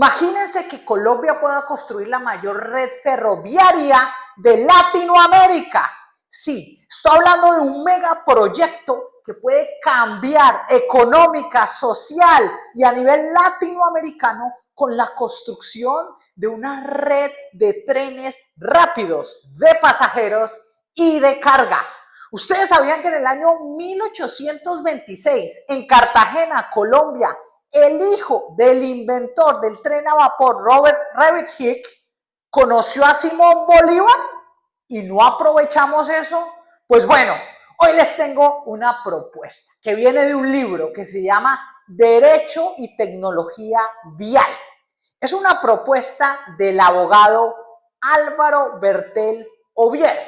Imagínense que Colombia pueda construir la mayor red ferroviaria de Latinoamérica. Sí, estoy hablando de un megaproyecto que puede cambiar económica, social y a nivel latinoamericano con la construcción de una red de trenes rápidos, de pasajeros y de carga. ¿Ustedes sabían que en el año 1826, en Cartagena, Colombia, el hijo del inventor del tren a vapor, Robert Rabbit Hick, conoció a Simón Bolívar y no aprovechamos eso? Pues bueno, hoy les tengo una propuesta que viene de un libro que se llama Derecho y Tecnología Vial. Es una propuesta del abogado Álvaro Bertel Ovier,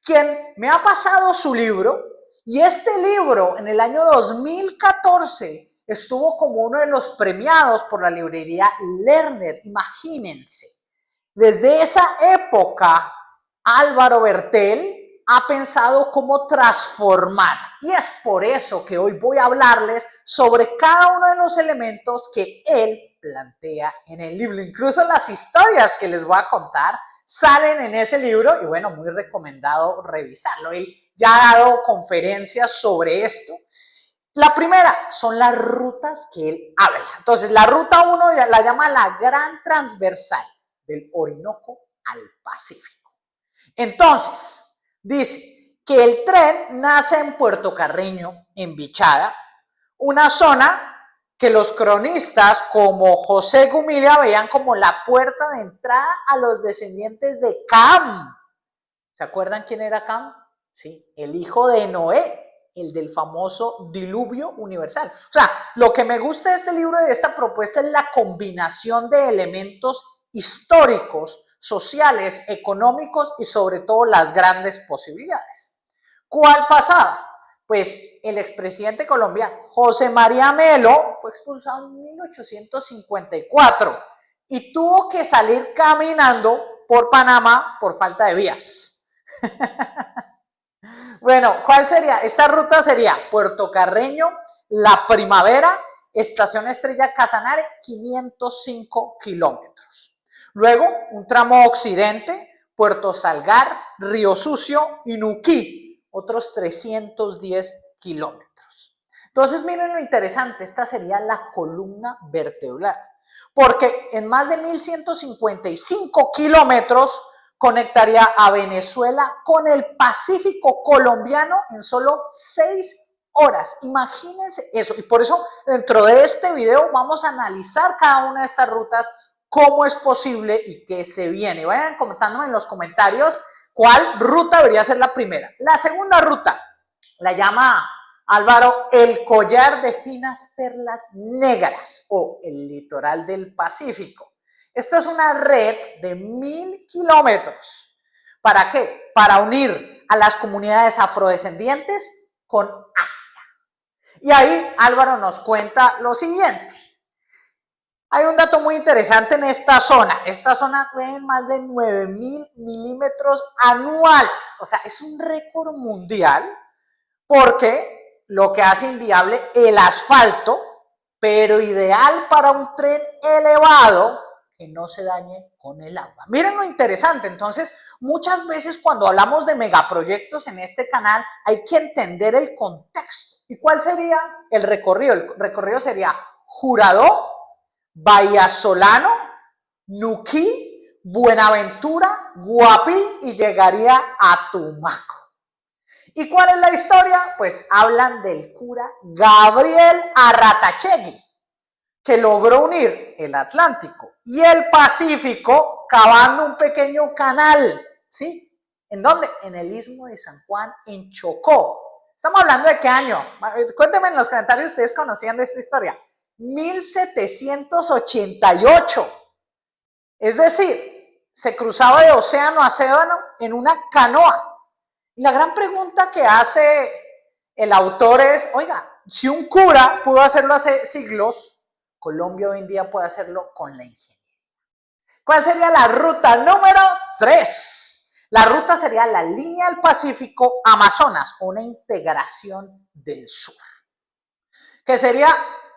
quien me ha pasado su libro, y este libro en el año 2014 estuvo como uno de los premiados por la librería Lerner. Imagínense, desde esa época Álvaro Bertel ha pensado cómo transformar, y es por eso que hoy voy a hablarles sobre cada uno de los elementos que él plantea en el libro. Incluso las historias que les voy a contar salen en ese libro y bueno, muy recomendado revisarlo. Él ya ha dado conferencias sobre esto. La primera son las rutas que él habla. Entonces, la ruta 1 la llama la Gran Transversal del Orinoco al Pacífico. Entonces, dice que el tren nace en Puerto Carreño, en Bichada, una zona que los cronistas como José Gumilia veían como la puerta de entrada a los descendientes de Cam. ¿Se acuerdan quién era Cam? Sí, el hijo de Noé, el del famoso diluvio universal. O sea, lo que me gusta de este libro y de esta propuesta es la combinación de elementos históricos, sociales, económicos y sobre todo las grandes posibilidades. ¿Cuál pasaba? Pues el expresidente colombiano José María Melo fue expulsado en 1854 y tuvo que salir caminando por Panamá por falta de vías. Bueno, ¿cuál sería? Esta ruta sería Puerto Carreño, La Primavera, Estación Estrella Casanare, 505 kilómetros. Luego, un tramo occidente, Puerto Salgar, Río Sucio y Nuquí, otros 310 kilómetros. Entonces, miren lo interesante, esta sería la columna vertebral, porque en más de 1155 kilómetros conectaría a Venezuela con el Pacífico colombiano en solo 6 horas. Imagínense eso. Y por eso dentro de este video vamos a analizar cada una de estas rutas, cómo es posible y qué se viene. Vayan comentándome en los comentarios cuál ruta debería ser la primera. La segunda ruta la llama Álvaro el collar de finas perlas negras o el litoral del Pacífico. Esta es una red de 1000 kilómetros. ¿Para qué? Para unir a las comunidades afrodescendientes con Asia. Y ahí Álvaro nos cuenta lo siguiente. Hay un dato muy interesante en esta zona. Esta zona tiene más de 9000 milímetros anuales. O sea, es un récord mundial porque lo que hace inviable el asfalto, pero ideal para un tren elevado que no se dañe con el agua. Miren lo interesante. Entonces, muchas veces cuando hablamos de megaproyectos en este canal hay que entender el contexto. ¿Y cuál sería el recorrido? El recorrido sería Juradó, Bahía Solano, Nuquí, Buenaventura, Guapí y llegaría a Tumaco. ¿Y cuál es la historia? Pues hablan del cura Gabriel Arratachegui, que logró unir el Atlántico y el Pacífico cavando un pequeño canal, ¿sí? ¿En dónde? En el Istmo de San Juan, en Chocó. ¿Estamos hablando de qué año? Cuéntenme en los comentarios si ustedes conocían de esta historia. 1788. Es decir, se cruzaba de océano a océano en una canoa. Y la gran pregunta que hace el autor es, oiga, si un cura pudo hacerlo hace siglos, Colombia hoy en día puede hacerlo con la ingeniería. ¿Cuál sería la ruta número 3? La ruta sería la línea del Pacífico Amazonas, una integración del sur, que sería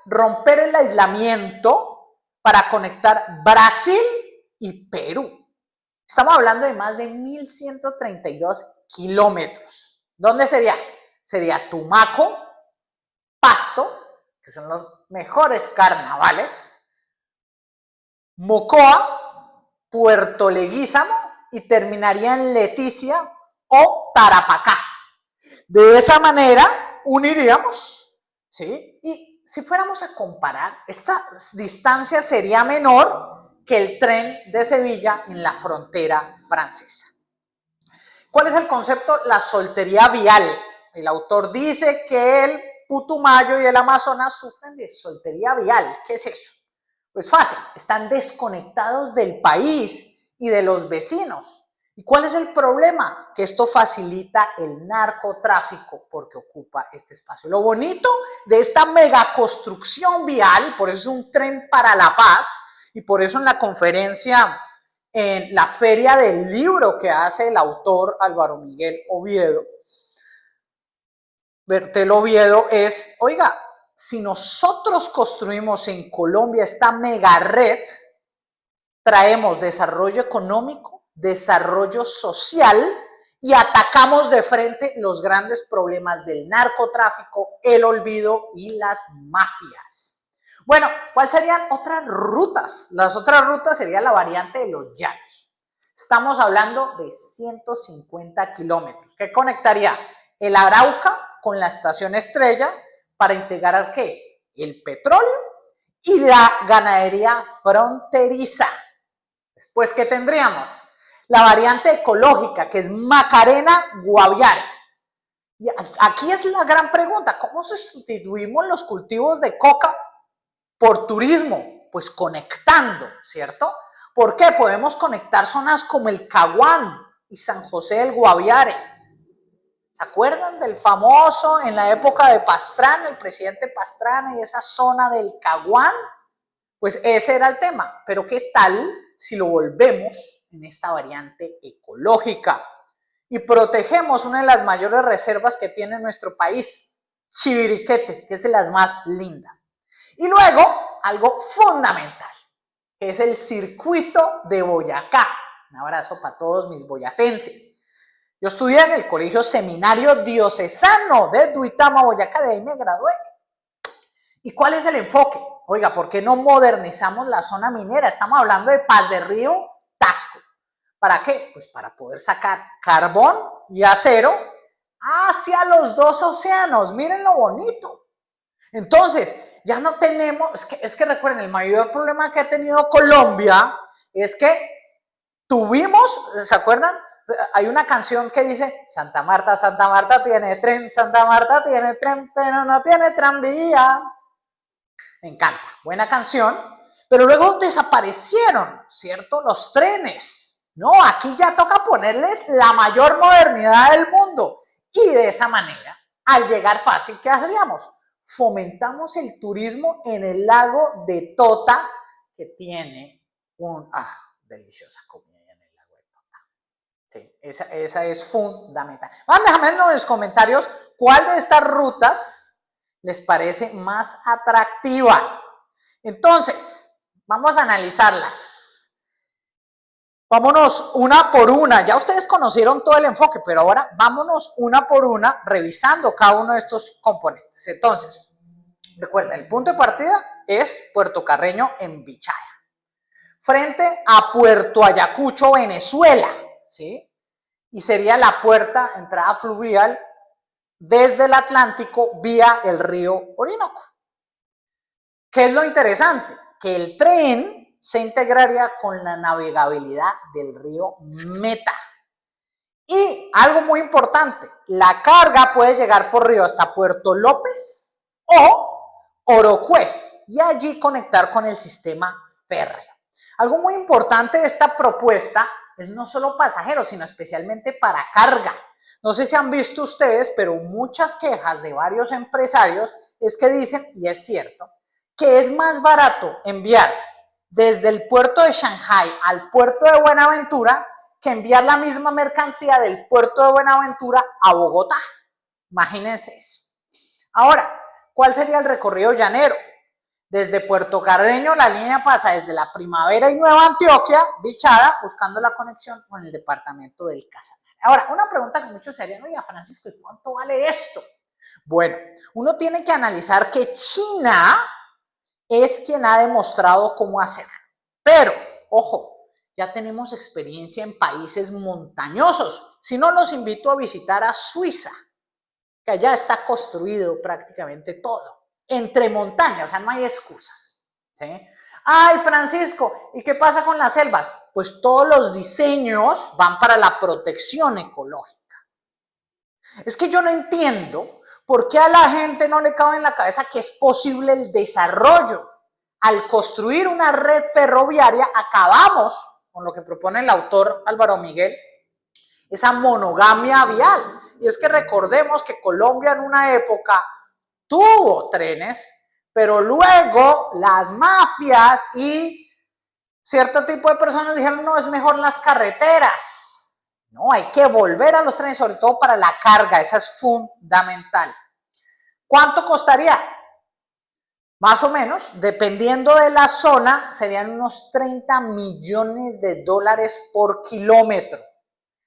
romper el aislamiento para conectar Brasil y Perú. Estamos hablando de más de 1.132 kilómetros. ¿Dónde sería? Sería Tumaco, Pasto, que son los mejores carnavales, Mocoa, Puerto Leguízamo y terminaría en Leticia o Tarapacá. De esa manera uniríamos, ¿sí? Y si fuéramos a comparar, esta distancia sería menor que el tren de Sevilla en la frontera francesa. ¿Cuál es el concepto? La soltería vial. El autor dice que el Putumayo y el Amazonas sufren de soltería vial. ¿Qué es eso? Pues fácil, están desconectados del país y de los vecinos. ¿Y cuál es el problema? Que esto facilita el narcotráfico porque ocupa este espacio. Lo bonito de esta megaconstrucción vial, y por eso es un tren para la paz, y por eso en la conferencia, en la feria del libro que hace el autor Álvaro Miguel Oviedo, Bertel Oviedo, es, oiga, si nosotros construimos en Colombia esta mega red, traemos desarrollo económico, desarrollo social y atacamos de frente los grandes problemas del narcotráfico, el olvido y las mafias. Bueno, ¿cuáles serían otras rutas? Las otras rutas sería la variante de los llanos. Estamos hablando de 150 kilómetros. ¿Qué conectaría? El Arauca con la estación Estrella para integrar ¿qué? El petróleo y la ganadería fronteriza. Después, ¿qué tendríamos? La variante ecológica, que es Macarena-Guaviare. Y aquí es la gran pregunta, ¿cómo sustituimos los cultivos de coca por turismo? Pues conectando, ¿cierto? ¿Por qué? Podemos conectar zonas como el Caguán y San José del Guaviare. ¿Se acuerdan del famoso, en la época de Pastrana, el presidente Pastrana y esa zona del Caguán? Pues ese era el tema, pero ¿qué tal si lo volvemos en esta variante ecológica y protegemos una de las mayores reservas que tiene nuestro país, Chiviriquete, que es de las más lindas? Y luego, algo fundamental, que es el circuito de Boyacá. Un abrazo para todos mis boyacenses. Yo estudié en el Colegio Seminario Diocesano de Duitama, Boyacá, de ahí me gradué. ¿Y cuál es el enfoque? Oiga, ¿por qué no modernizamos la zona minera? Estamos hablando de Paz de Río, Tasco. ¿Para qué? Pues para poder sacar carbón y acero hacia los dos océanos. Miren lo bonito. Entonces, ya no tenemos, es que recuerden, el mayor problema que ha tenido Colombia es que tuvimos, ¿se acuerdan? Hay una canción que dice, Santa Marta tiene tren, Santa Marta tiene tren, pero no tiene tranvía. Me encanta, buena canción, pero luego desaparecieron, ¿cierto? Los trenes. No, aquí ya toca ponerles la mayor modernidad del mundo. Y de esa manera, al llegar fácil, ¿qué haríamos? Fomentamos el turismo en el lago de Tota, que tiene deliciosa comida en el lago de Tota. Sí, esa es fundamental. Déjame en los comentarios cuál de estas rutas les parece más atractiva. Entonces, vamos a analizarlas. Vámonos una por una. Ya ustedes conocieron todo el enfoque, pero ahora vámonos una por una revisando cada uno de estos componentes. Entonces, recuerden, el punto de partida es Puerto Carreño en Bichaya, frente a Puerto Ayacucho, Venezuela, ¿sí? Y sería la puerta entrada fluvial desde el Atlántico vía el río Orinoco. ¿Qué es lo interesante? Que el tren se integraría con la navegabilidad del río Meta. Y algo muy importante, la carga puede llegar por río hasta Puerto López o Orocué y allí conectar con el sistema férreo. Algo muy importante de esta propuesta es no solo pasajeros, sino especialmente para carga. No sé si han visto ustedes, pero muchas quejas de varios empresarios es que dicen, y es cierto, que es más barato enviar desde el puerto de Shanghái al puerto de Buenaventura que enviar la misma mercancía del puerto de Buenaventura a Bogotá. Imagínense eso. Ahora, ¿cuál sería el recorrido llanero? Desde Puerto Carreño la línea pasa desde la Primavera y Nueva Antioquia, Bichada, buscando la conexión con el departamento del Casanare. Ahora, una pregunta que muchos se harían, oiga, Francisco, ¿y cuánto vale esto? Bueno, uno tiene que analizar que China es quien ha demostrado cómo hacerlo. Pero, ojo, ya tenemos experiencia en países montañosos. Si no, los invito a visitar a Suiza, que allá está construido prácticamente todo, entre montañas, o sea, no hay excusas, ¿sí? Ay, Francisco, ¿y qué pasa con las selvas? Pues todos los diseños van para la protección ecológica. Es que yo no entiendo por qué a la gente no le cabe en la cabeza que es posible el desarrollo. Al construir una red ferroviaria, acabamos con lo que propone el autor Álvaro Miguel, esa monogamia vial. Y es que recordemos que Colombia en una época tuvo trenes, pero luego las mafias y cierto tipo de personas dijeron, no, es mejor las carreteras. No, hay que volver a los trenes, sobre todo para la carga, esa es fundamental. ¿Cuánto costaría? Más o menos, dependiendo de la zona, serían unos 30 millones de dólares por kilómetro.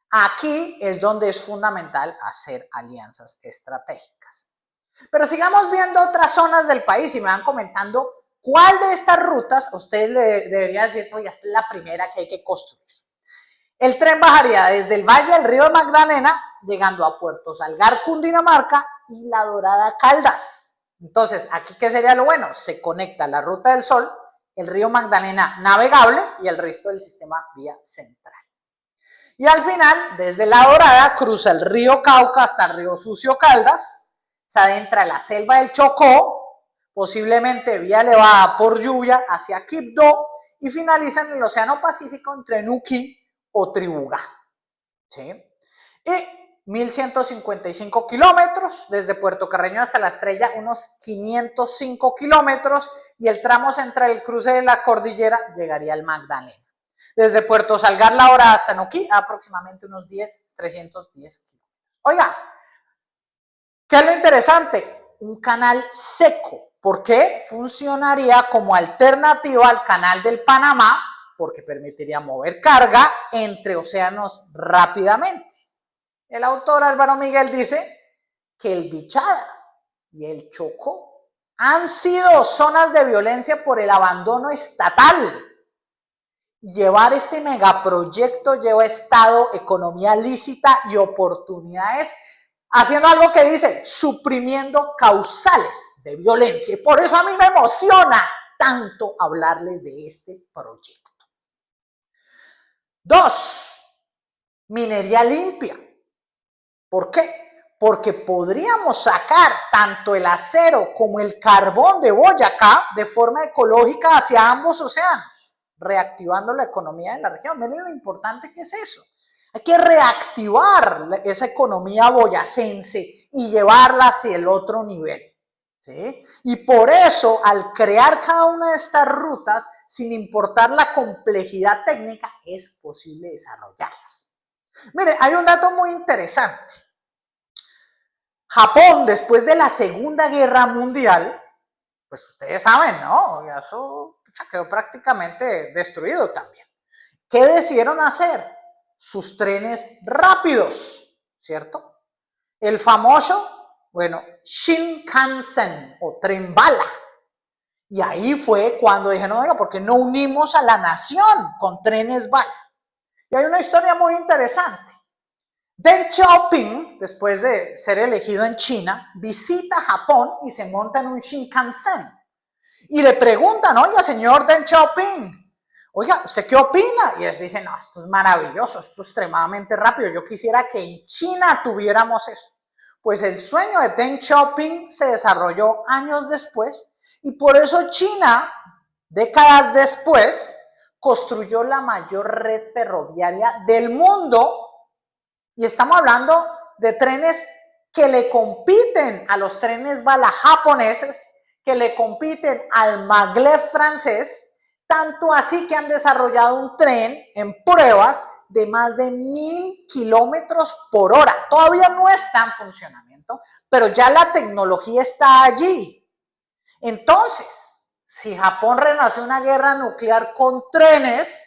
Aquí es donde es fundamental hacer alianzas estratégicas. Pero sigamos viendo otras zonas del país y me van comentando cuál de estas rutas ustedes le deberían decir, oye, esta es la primera que hay que construir. El tren bajaría desde el Valle del Río Magdalena, llegando a Puerto Salgar, Cundinamarca y La Dorada, Caldas. Entonces, ¿aquí qué sería lo bueno? Se conecta la Ruta del Sol, el río Magdalena navegable y el resto del sistema vía central. Y al final, desde La Dorada, cruza el río Cauca hasta el río Sucio Caldas, se adentra la selva del Chocó, posiblemente vía elevada por lluvia hacia Quibdó y finaliza en el Océano Pacífico entre Nuquí o Tribugá. ¿Sí? Y 1.155 kilómetros, desde Puerto Carreño hasta La Estrella, unos 505 kilómetros, y el tramo central, el cruce de la cordillera, llegaría al Magdalena. Desde Puerto Salgar La Hora hasta Nuquí, aproximadamente unos 310 kilómetros. Oiga, ¿qué es lo interesante? Un canal seco. ¿Por qué? Funcionaría como alternativa al canal del Panamá, porque permitiría mover carga entre océanos rápidamente. El autor Álvaro Miguel dice que el Bichada y el Chocó han sido zonas de violencia por el abandono estatal. Llevar este megaproyecto lleva Estado, economía lícita y oportunidades, haciendo algo que dice, suprimiendo causales de violencia. Y por eso a mí me emociona tanto hablarles de este proyecto. 2. Minería limpia. ¿Por qué? Porque podríamos sacar tanto el acero como el carbón de Boyacá de forma ecológica hacia ambos océanos, reactivando la economía de la región. Miren lo importante que es eso. Hay que reactivar esa economía boyacense y llevarla hacia el otro nivel. ¿Sí? Y por eso, al crear cada una de estas rutas, sin importar la complejidad técnica, es posible desarrollarlas. Mire, hay un dato muy interesante. Japón, después de la Segunda Guerra Mundial, pues ustedes saben, ¿no? Eso quedó prácticamente destruido también. ¿Qué decidieron hacer? Sus trenes rápidos, ¿cierto? El famoso, bueno, Shinkansen o tren bala. Y ahí fue cuando dijeron, oiga, ¿por qué no unimos a la nación con trenes bala? Y hay una historia muy interesante. Deng Xiaoping, después de ser elegido en China, visita Japón y se monta en un Shinkansen. Y le preguntan, oiga, señor Deng Xiaoping, oiga, ¿usted qué opina? Y él dice, no, esto es maravilloso, esto es extremadamente rápido, yo quisiera que en China tuviéramos eso. Pues el sueño de Deng Xiaoping se desarrolló años después y por eso China, décadas después, construyó la mayor red ferroviaria del mundo. Y estamos hablando de trenes que le compiten a los trenes bala japoneses, que le compiten al maglev francés, tanto así que han desarrollado un tren en pruebas de más de 1.000 kilómetros por hora. Todavía no está en funcionamiento, pero ya la tecnología está allí. Entonces, Si Japón renace una guerra nuclear con trenes,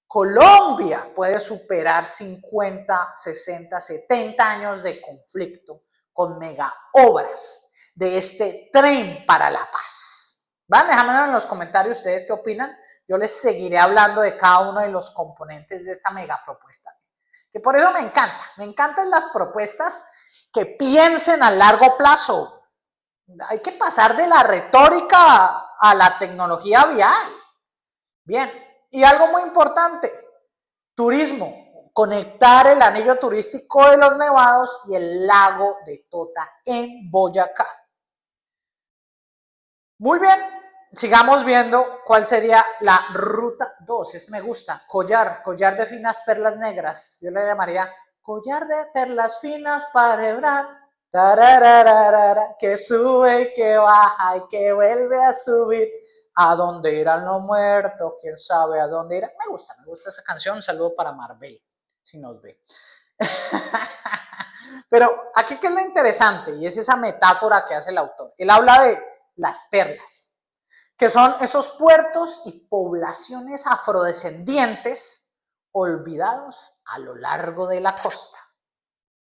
Colombia puede superar 50, 60, 70 años de conflicto con mega obras de este tren para la paz. ¿Van? Déjame en los comentarios ustedes qué opinan. Yo les seguiré hablando de cada uno de los componentes de esta mega propuesta. Que por eso me encantan las propuestas que piensen a largo plazo. Hay que pasar de la retórica a la tecnología vial. Bien, y algo muy importante, turismo, conectar el anillo turístico de los Nevados y el lago de Tota en Boyacá. Muy bien, sigamos viendo cuál sería la ruta 2. Este me gusta, collar de finas perlas negras. Yo le llamaría collar de perlas finas para hebrar, que sube y que baja y que vuelve a subir. ¿A dónde irán los muertos? ¿Quién sabe a dónde irán? Me gusta esa canción. Un saludo para Marvel, si nos ve. Pero aquí qué es lo interesante, y es esa metáfora que hace el autor. Él habla de las perlas, que son esos puertos y poblaciones afrodescendientes olvidados a lo largo de la costa.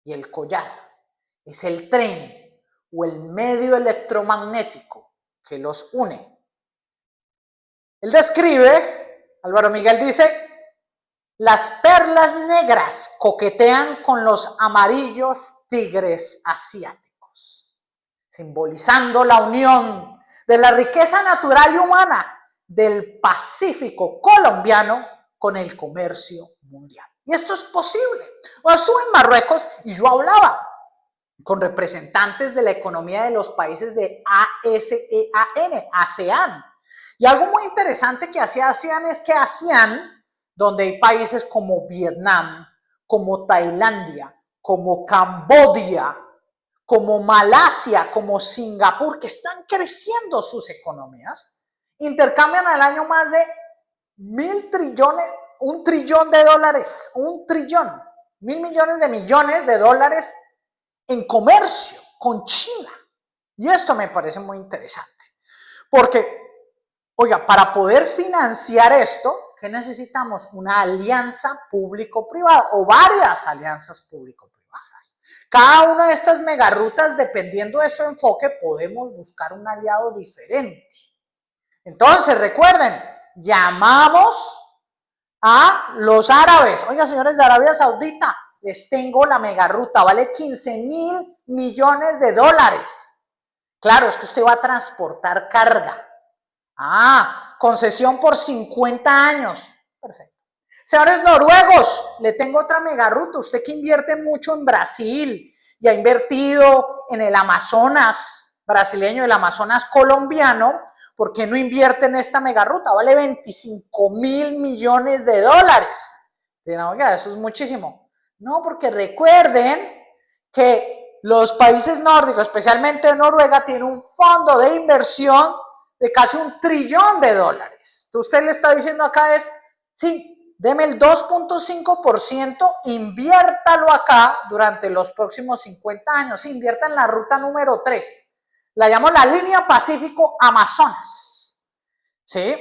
Y el collar es el tren o el medio electromagnético que los une. Él describe, Álvaro Miguel dice, las perlas negras coquetean con los amarillos tigres asiáticos, simbolizando la unión de la riqueza natural y humana del Pacífico colombiano con el comercio mundial. Y esto es posible. Bueno, estuve en Marruecos y yo hablaba con representantes de la economía de los países de ASEAN. Y algo muy interesante que hacía ASEAN es que ASEAN, donde hay países como Vietnam, como Tailandia, como Camboya, como Malasia, como Singapur, que están creciendo sus economías, intercambian al año más de 1.000 trillones, $1 trillón, 1.000 millones de dólares en comercio con China. Y esto me parece muy interesante, porque, oiga, para poder financiar esto, ¿qué necesitamos? Una alianza público-privada o varias alianzas público-privadas. Cada una de estas megarrutas, dependiendo de su enfoque, podemos buscar un aliado diferente. Entonces, recuerden, llamamos a los árabes. Oiga, señores de Arabia Saudita, les tengo la megarruta, vale 15.000 millones de dólares. Claro, es que usted va a transportar carga. Concesión por 50 años. Perfecto. Señores noruegos, le tengo otra megarruta. Usted que invierte mucho en Brasil y ha invertido en el Amazonas brasileño, el Amazonas colombiano, ¿por qué no invierte en esta megarruta? Vale 25.000 millones de dólares. Dirán, oiga, eso es muchísimo. No, porque recuerden que los países nórdicos, especialmente Noruega, tienen un fondo de inversión de casi $1 trillón. Entonces usted le está diciendo acá es, sí, deme el 2.5%, inviértalo acá durante los próximos 50 años, sí, invierta en la ruta número 3. La llamo la línea Pacífico-Amazonas, ¿sí?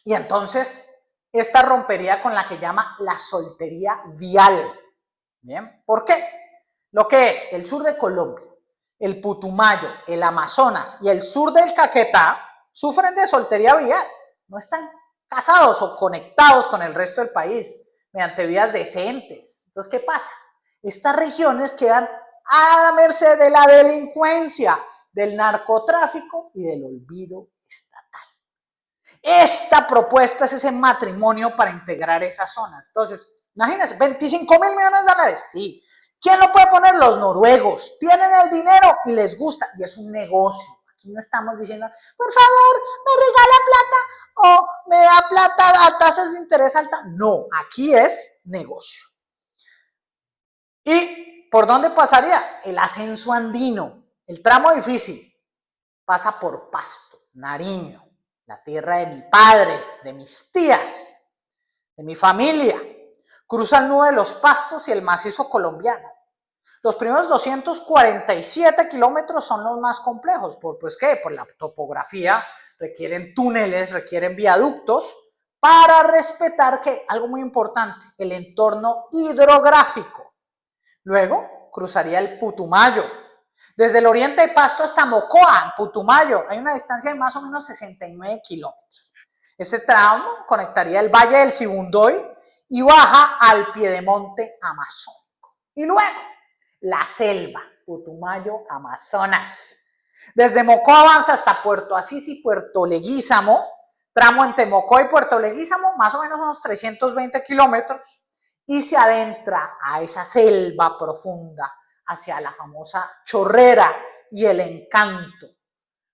Y entonces, esta rompería con la que llama la soltería vial. ¿Bien? ¿Por qué? Lo que es el sur de Colombia, el Putumayo, el Amazonas y el sur del Caquetá sufren de soltería vial. No están casados o conectados con el resto del país mediante vías decentes. Entonces, ¿qué pasa? Estas regiones quedan a la merced de la delincuencia, del narcotráfico y del olvido estatal. Esta propuesta es ese matrimonio para integrar esas zonas. Entonces, imagínense, 25.000 millones de dólares, sí. ¿Quién lo puede poner? Los noruegos. Tienen el dinero y les gusta, y es un negocio. Aquí no estamos diciendo, por favor, me regala plata o me da plata a tasas de interés alta. No, aquí es negocio. ¿Y por dónde pasaría? El ascenso andino. El tramo difícil pasa por Pasto, Nariño, la tierra de mi padre, de mis tías, de mi familia. Cruza el nudo de los Pastos y el macizo colombiano. Los primeros 247 kilómetros son los más complejos. ¿Por la topografía requieren túneles, requieren viaductos para respetar que, algo muy importante, el entorno hidrográfico. Luego cruzaría el Putumayo. Desde el oriente de Pasto hasta Mocoa, Putumayo, hay una distancia de más o menos 69 kilómetros. Este tramo conectaría el Valle del Sibundoy y baja al piedemonte amazónico. Y luego, la selva, Putumayo, Amazonas. Desde Mocoa avanza hasta Puerto Asís y Puerto Leguízamo, tramo entre Mocoa y Puerto Leguízamo, más o menos unos 320 kilómetros, y se adentra a esa selva profunda, hacia la famosa Chorrera y el Encanto.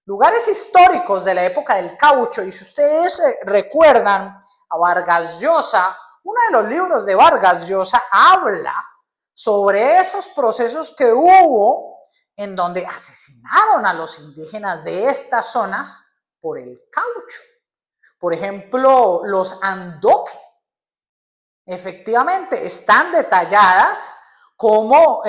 Lugares históricos de la época del caucho, y si ustedes recuerdan a Vargas Llosa, uno de los libros de Vargas Llosa habla sobre esos procesos que hubo en donde asesinaron a los indígenas de estas zonas por el caucho. Por ejemplo, los Andoque. Efectivamente, están detalladas cómo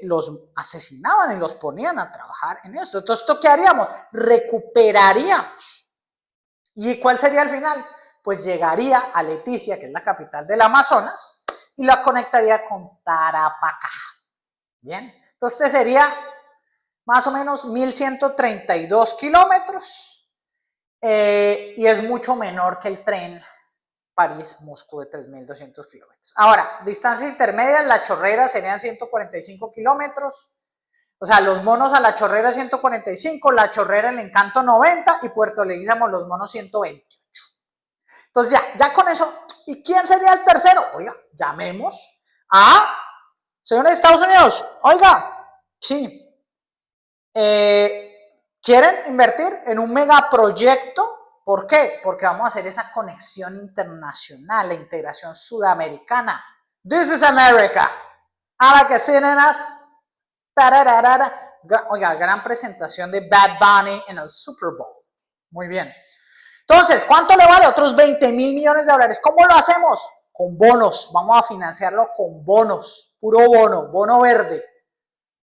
los asesinaban y los ponían a trabajar en esto. Entonces, ¿esto qué haríamos? Recuperaríamos. ¿Y cuál sería el final? Pues llegaría a Leticia, que es la capital del Amazonas, y la conectaría con Tarapacá. Bien, entonces este sería más o menos 1132 kilómetros y es mucho menor que el tren París-Moscú de 3200 kilómetros. Ahora, distancia intermedia en la Chorrera serían 145 kilómetros. O sea, los monos a la Chorrera 145, la Chorrera el Encanto 90 y Puerto Leguízamo los monos 128. Entonces ya con eso, ¿y quién sería el tercero? Oiga, llamemos a señores de Estados Unidos. Oiga, sí, ¿quieren invertir en un megaproyecto? ¿Por qué? Porque vamos a hacer esa conexión internacional, la integración sudamericana. This is America. A la que sí, nenas. Oiga, gran presentación de Bad Bunny en el Super Bowl. Muy bien. Entonces, ¿cuánto le vale? Otros 20 mil millones de dólares. ¿Cómo lo hacemos? Con bonos. Vamos a financiarlo con bonos. Puro bono, bono verde.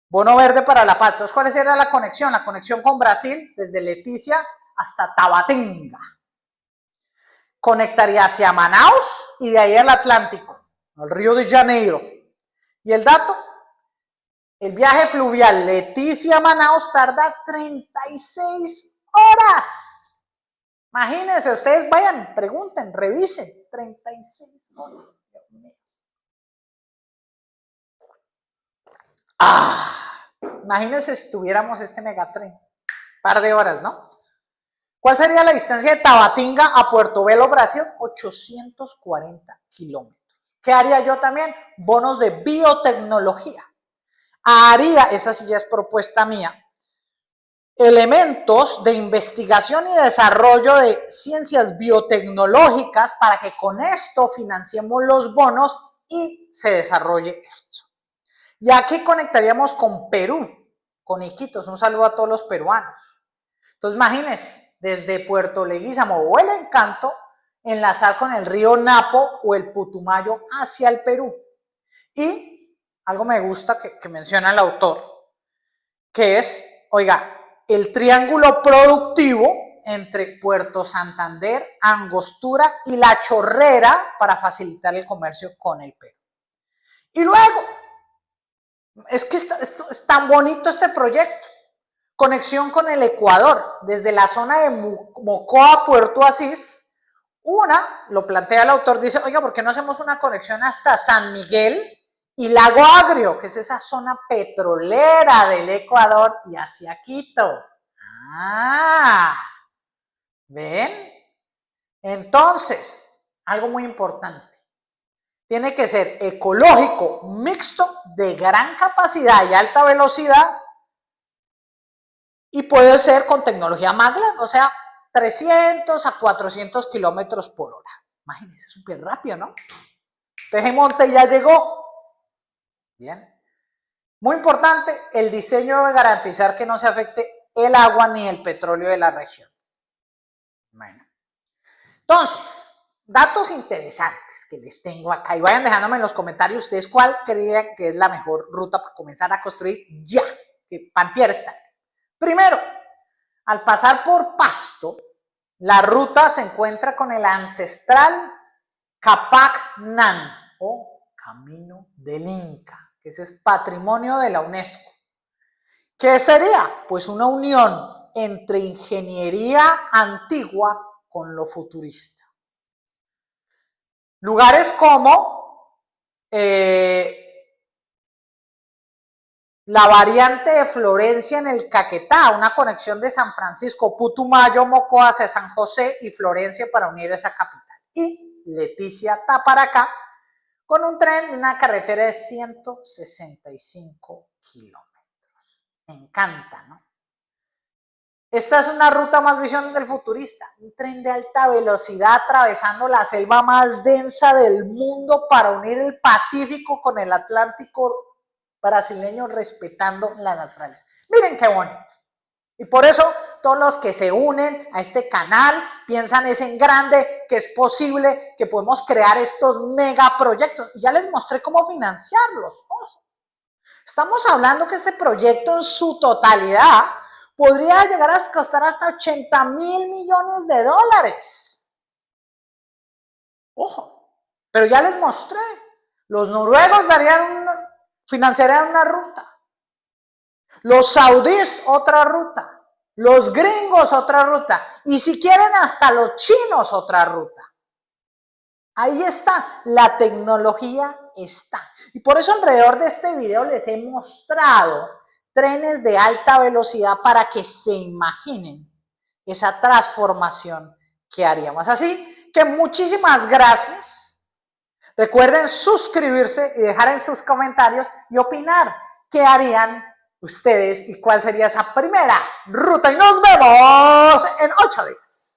Bono verde para la paz. Entonces, ¿cuál sería la conexión? La conexión con Brasil, desde Leticia hasta Tabatinga. Conectaría hacia Manaus y de ahí al Atlántico, al Río de Janeiro. Y el dato, el viaje fluvial Leticia-Manaus tarda 36 horas. Imagínense, ustedes vayan, pregunten, revisen. 36 horas. Imagínense si tuviéramos este megatren. Par de horas, ¿no? ¿Cuál sería la distancia de Tabatinga a Puerto Belo, Brasil? 840 kilómetros. ¿Qué haría yo también? Bonos de biotecnología. Haría, esa sí ya es propuesta mía, elementos de investigación y desarrollo de ciencias biotecnológicas para que con esto financiemos los bonos y se desarrolle esto. Y aquí conectaríamos con Perú, con Iquitos. Un saludo a todos los peruanos. Entonces, imagínense, desde Puerto Leguízamo o el Encanto, enlazar con el río Napo o el Putumayo hacia el Perú. Y algo me gusta que menciona el autor, que es, oiga, el triángulo productivo entre Puerto Santander, Angostura y La Chorrera para facilitar el comercio con el Perú. Y luego, es que es tan bonito este proyecto. Conexión con el Ecuador, desde la zona de Mocoa a Puerto Asís. Una, lo plantea el autor, dice, oiga, ¿por qué no hacemos una conexión hasta San Miguel y Lago Agrio, que es esa zona petrolera del Ecuador, y hacia Quito? ¿Ven? Entonces, algo muy importante. Tiene que ser ecológico, mixto, de gran capacidad y alta velocidad, y puede ser con tecnología Maglev, o sea, 300 a 400 kilómetros por hora. Imagínense, súper rápido, ¿no? Pejemonte ya llegó. Bien. Muy importante, el diseño debe garantizar que no se afecte el agua ni el petróleo de la región. Bueno. Entonces, datos interesantes que les tengo acá. Y vayan dejándome en los comentarios ustedes cuál creen que es la mejor ruta para comenzar a construir ya, que Pantier está. Primero, al pasar por Pasto, La ruta se encuentra con el ancestral Capac Nan o Camino del Inca, que ese es patrimonio de la UNESCO. ¿Qué sería? Pues una unión entre ingeniería antigua con lo futurista. Lugares como la variante de Florencia en el Caquetá, una conexión de San Francisco, Putumayo, Mocoa hacia San José y Florencia para unir esa capital. Y Leticia Taparacá, con un tren, una carretera de 165 kilómetros. Me encanta, ¿no? Esta es una ruta más visión del futurista, un tren de alta velocidad atravesando la selva más densa del mundo para unir el Pacífico con el Atlántico brasileño, respetando la naturaleza. Miren qué bonito. Y por eso todos los que se unen a este canal piensan es en grande, que es posible, que podemos crear estos megaproyectos. Y ya les mostré cómo financiarlos. Ojo. Estamos hablando que este proyecto en su totalidad podría llegar a costar hasta 80.000 millones de dólares. Ojo, pero ya les mostré. Los noruegos financiarían una ruta. Los saudíes otra ruta. Los gringos otra ruta. Y si quieren hasta los chinos otra ruta. Ahí está, la tecnología está. Y por eso alrededor de este video les he mostrado trenes de alta velocidad para que se imaginen esa transformación que haríamos. Así que muchísimas gracias. Recuerden suscribirse y dejar en sus comentarios y opinar qué harían ustedes y cuál sería esa primera ruta. Y nos vemos en 8 días.